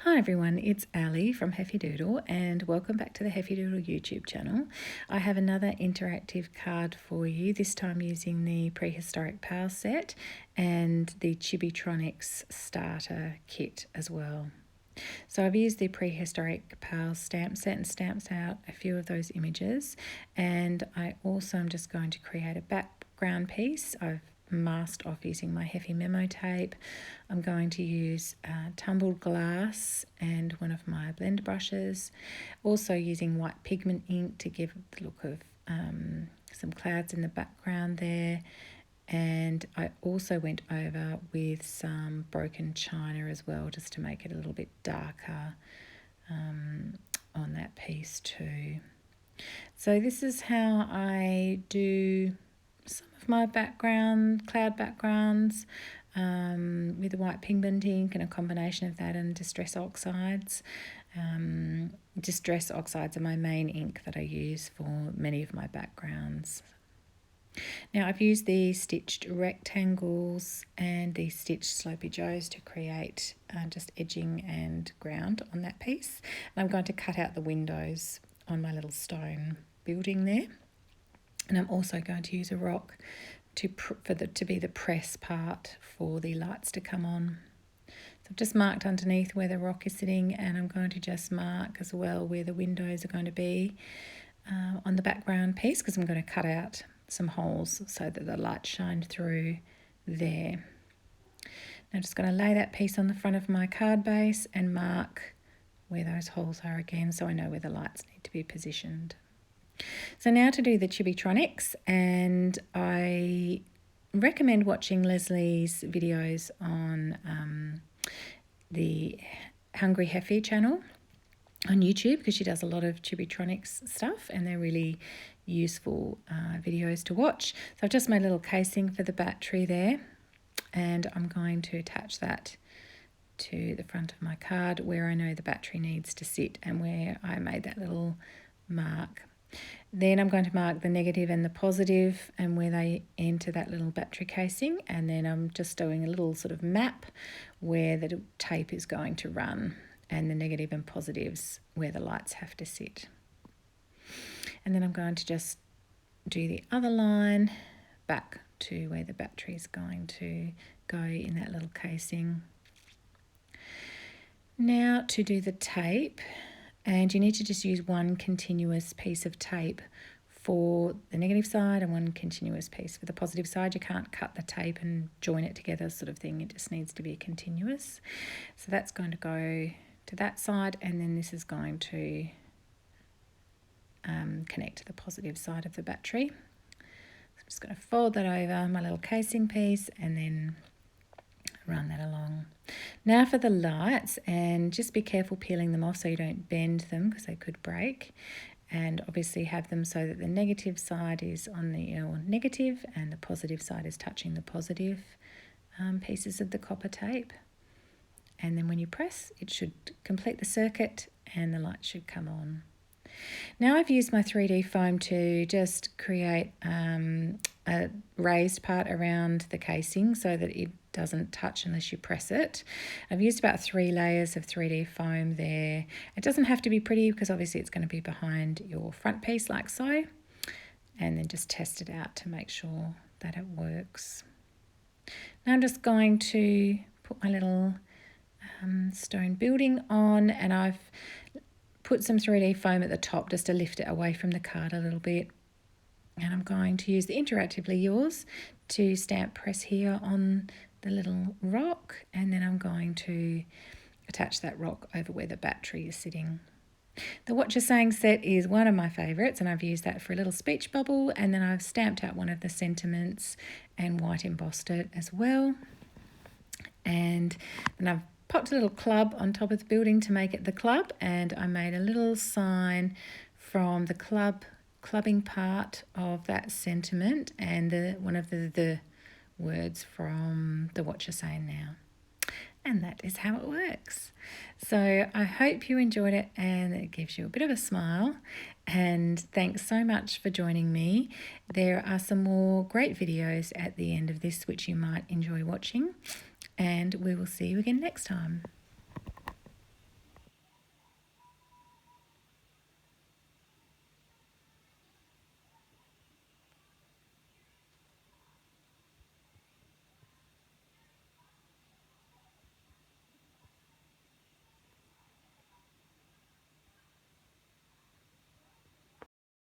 Hi everyone, it's Ali from Heffy Doodle and welcome back to the Heffy Doodle YouTube channel. I have another interactive card for you, this time using the Prehistoric Pals set and the Chibitronics Starter Kit as well. So I've used the Prehistoric Pals stamp set and stamped out a few of those images, and I also am just going to create a background piece. I've masked off using my Heffy memo tape. I'm going to use tumbled glass and one of my blend brushes, also using white pigment ink to give the look of some clouds in the background there. And I also went over with some broken china as well, just to make it a little bit darker on that piece too. So this is how I do some of my cloud backgrounds with the white pigment ink and a combination of that and Distress Oxides. Distress Oxides are my main ink that I use for many of my backgrounds. Now I've used these stitched rectangles and these stitched slopey joes to create just edging and ground on that piece. And I'm going to cut out the windows on my little stone building there. And I'm also going to use a rock to be the press part for the lights to come on. So I've just marked underneath where the rock is sitting, and I'm going to just mark as well where the windows are going to be on the background piece, because I'm going to cut out some holes so that the light shine through there. Now I'm just going to lay that piece on the front of my card base and mark where those holes are again, so I know where the lights need to be positioned. So now to do the Chibitronics, and I recommend watching Leslie's videos on the Hungry Heffy channel on YouTube, because she does a lot of Chibitronics stuff and they're really useful videos to watch. So I've just made a little casing for the battery there, and I'm going to attach that to the front of my card where I know the battery needs to sit and where I made that little mark. Then I'm going to mark the negative and the positive and where they enter that little battery casing, and then I'm just doing a little sort of map where the tape is going to run, and the negative and positives where the lights have to sit. And then I'm going to just do the other line back to where the battery is going to go in that little casing. Now to do the tape, and you need to just use one continuous piece of tape for the negative side and one continuous piece for the positive side. You can't cut the tape and join it together sort of thing. It just needs to be continuous. So that's going to go to that side, and then this is going to connect to the positive side of the battery. So I'm just going to fold that over my little casing piece and then run that along. Now for the lights, and just be careful peeling them off so you don't bend them because they could break, and obviously have them so that the negative side is on the negative and the positive side is touching the positive pieces of the copper tape. And then when you press, it should complete the circuit and the light should come on. Now I've used my 3D foam to just create a raised part around the casing so that it doesn't touch unless you press it. I've used about 3 layers of 3D foam there. It doesn't have to be pretty because obviously it's going to be behind your front piece like so. And then just test it out to make sure that it works. Now I'm just going to put my little stone building on, and I've put some 3D foam at the top just to lift it away from the card a little bit. And I'm going to use the Interactively Yours to stamp press here on the little rock, and then I'm going to attach that rock over where the battery is sitting. The What You're Saying set is one of my favourites, and I've used that for a little speech bubble, and then I've stamped out one of the sentiments and white embossed it as well. And then I've popped a little club on top of the building to make it the club, and I made a little sign from the clubbing part of that sentiment and one of the words from the What You're Saying Now. And that is how it works. So I hope you enjoyed it and it gives you a bit of a smile. And thanks so much for joining me. There are some more great videos at the end of this which you might enjoy watching. And we will see you again next time.